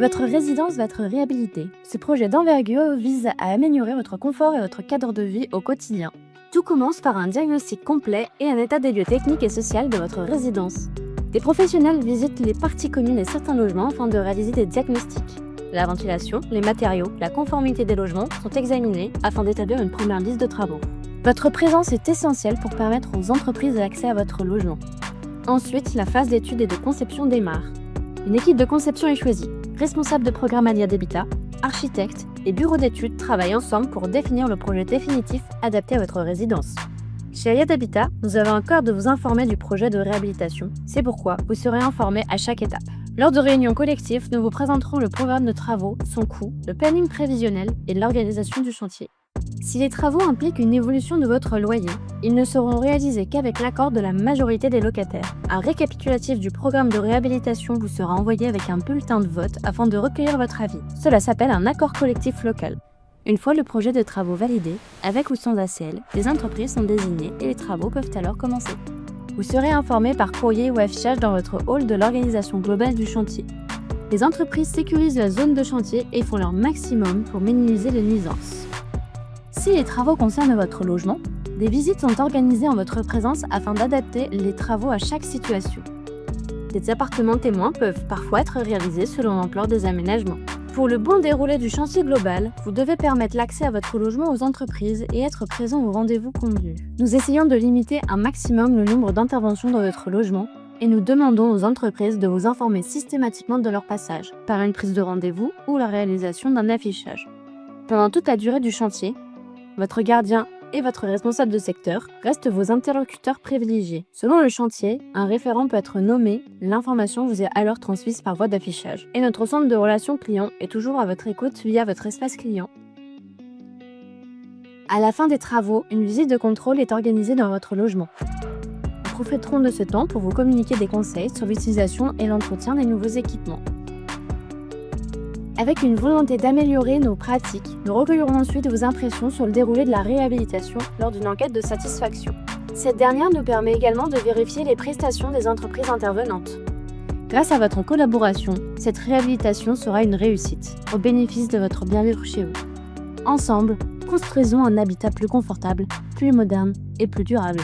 Votre résidence va être réhabilitée. Ce projet d'envergure vise à améliorer votre confort et votre cadre de vie au quotidien. Tout commence par un diagnostic complet et un état des lieux techniques et social de votre résidence. Des professionnels visitent les parties communes et certains logements afin de réaliser des diagnostics. La ventilation, les matériaux, la conformité des logements sont examinés afin d'établir une première liste de travaux. Votre présence est essentielle pour permettre aux entreprises l'accès à votre logement. Ensuite, la phase d'étude et de conception démarre. Une équipe de conception est choisie. Responsables de programme Aliade Habitat, architectes et bureaux d'études travaillent ensemble pour définir le projet définitif adapté à votre résidence. Chez Aliade Habitat, nous avons à cœur de vous informer du projet de réhabilitation. C'est pourquoi vous serez informé à chaque étape. Lors de réunions collectives, nous vous présenterons le programme de travaux, son coût, le planning prévisionnel et l'organisation du chantier. Si les travaux impliquent une évolution de votre loyer, ils ne seront réalisés qu'avec l'accord de la majorité des locataires. Un récapitulatif du programme de réhabilitation vous sera envoyé avec un bulletin de vote afin de recueillir votre avis. Cela s'appelle un accord collectif local. Une fois le projet de travaux validé, avec ou sans ACL, les entreprises sont désignées et les travaux peuvent alors commencer. Vous serez informé par courrier ou affichage dans votre hall de l'organisation globale du chantier. Les entreprises sécurisent la zone de chantier et font leur maximum pour minimiser les nuisances. Si les travaux concernent votre logement, des visites sont organisées en votre présence afin d'adapter les travaux à chaque situation. Des appartements témoins peuvent parfois être réalisés selon l'ampleur des aménagements. Pour le bon déroulé du chantier global, vous devez permettre l'accès à votre logement aux entreprises et être présent au rendez-vous convenu. Nous essayons de limiter un maximum le nombre d'interventions dans votre logement et nous demandons aux entreprises de vous informer systématiquement de leur passage, par une prise de rendez-vous ou la réalisation d'un affichage. Pendant toute la durée du chantier, votre gardien et votre responsable de secteur restent vos interlocuteurs privilégiés. Selon le chantier, un référent peut être nommé, l'information vous est alors transmise par voie d'affichage. Et notre centre de relations clients est toujours à votre écoute via votre espace client. À la fin des travaux, une visite de contrôle est organisée dans votre logement. Nous profiterons de ce temps pour vous communiquer des conseils sur l'utilisation et l'entretien des nouveaux équipements. Avec une volonté d'améliorer nos pratiques, nous recueillerons ensuite vos impressions sur le déroulé de la réhabilitation lors d'une enquête de satisfaction. Cette dernière nous permet également de vérifier les prestations des entreprises intervenantes. Grâce à votre collaboration, cette réhabilitation sera une réussite, au bénéfice de votre bien-être chez vous. Ensemble, construisons un habitat plus confortable, plus moderne et plus durable.